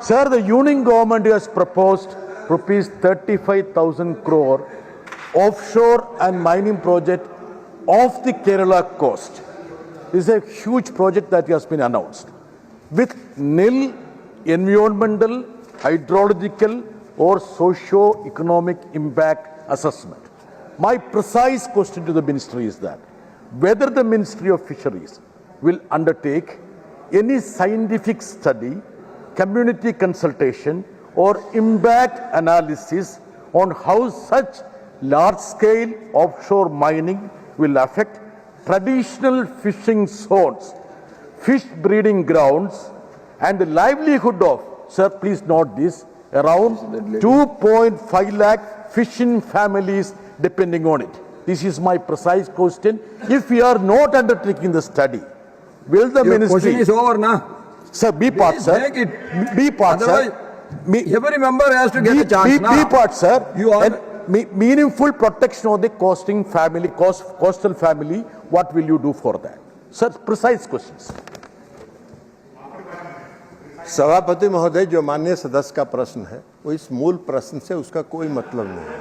Sir, the union government has proposed rupees 35,000 crore offshore and mining project off the Kerala coast. This is a huge project that has been announced with nil environmental, hydrological or socio-economic impact assessment. My precise question to the ministry is that whether the Ministry of Fisheries will undertake any scientific study, community consultation or impact analysis on how such large-scale offshore mining will affect traditional fishing zones, fish breeding grounds and the livelihood of, sir, please note this, around 2.5 lakh fishing families depending on it. This is my precise question. If we are not undertaking the study, will the ministry... Question is over now. Sir, be part, sir. Take it. Be part, sir. Every member has to get a chance now. Be part, sir. You are... And meaningful protection of the coastal family, what will you do for that? Sir, precise questions. सभापति महोदय, जो माननीय सदस्य का प्रश्न है वो इस मूल प्रश्न से उसका कोई मतलब नहीं है।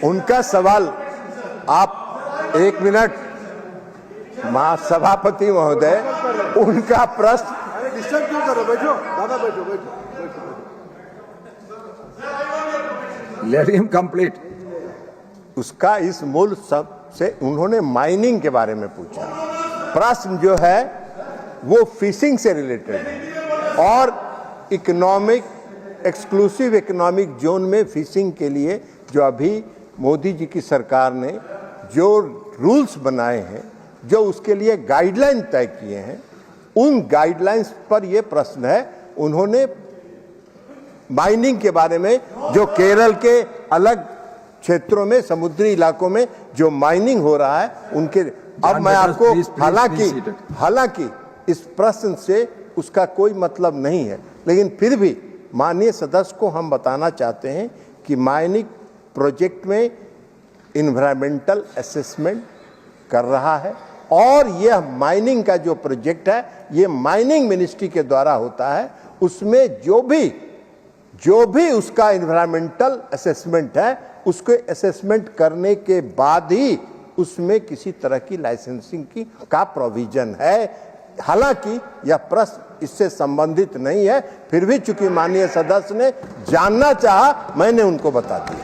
उनका सवाल आप एक मिनट, सभापति महोदय, उनका प्रश्न डिस्टर्ब क्यों कर रहे हो? बैठो दादा, बैठो बैठो। Let him complete. उसका इस मूल सब से उन्होंने माइनिंग के बारे में पूछा। प्रश्न जो है वो फिशिंग से रिलेटेड है और इकोनॉमिक एक्सक्लूसिव इकोनॉमिक जोन में फिशिंग के लिए जो अभी मोदी जी की सरकार ने जो रूल्स बनाए हैं, जो उसके लिए गाइडलाइन तय किए हैं, उन गाइडलाइंस पर ये प्रश्न है। उन्होंने माइनिंग के बारे में जो केरल के अलग क्षेत्रों में, समुद्री इलाकों में जो माइनिंग हो रहा है उनके, अब मैं आपको हालांकि इस प्रश्न से उसका कोई मतलब नहीं है, लेकिन फिर भी माननीय सदस्य को हम बताना चाहते हैं कि माइनिंग प्रोजेक्ट में इन्वायरमेंटल असेसमेंट कर रहा है और यह माइनिंग का जो प्रोजेक्ट है ये माइनिंग मिनिस्ट्री के द्वारा होता है। उसमें जो भी उसका इन्वायरमेंटल असेसमेंट है, उसको असेसमेंट करने के बाद ही उसमें किसी तरह की लाइसेंसिंग का प्रोविजन है। हालांकि यह प्रश्न इससे संबंधित नहीं है, फिर भी चूंकि माननीय सदस्य ने जानना चाहा, मैंने उनको बता दिया।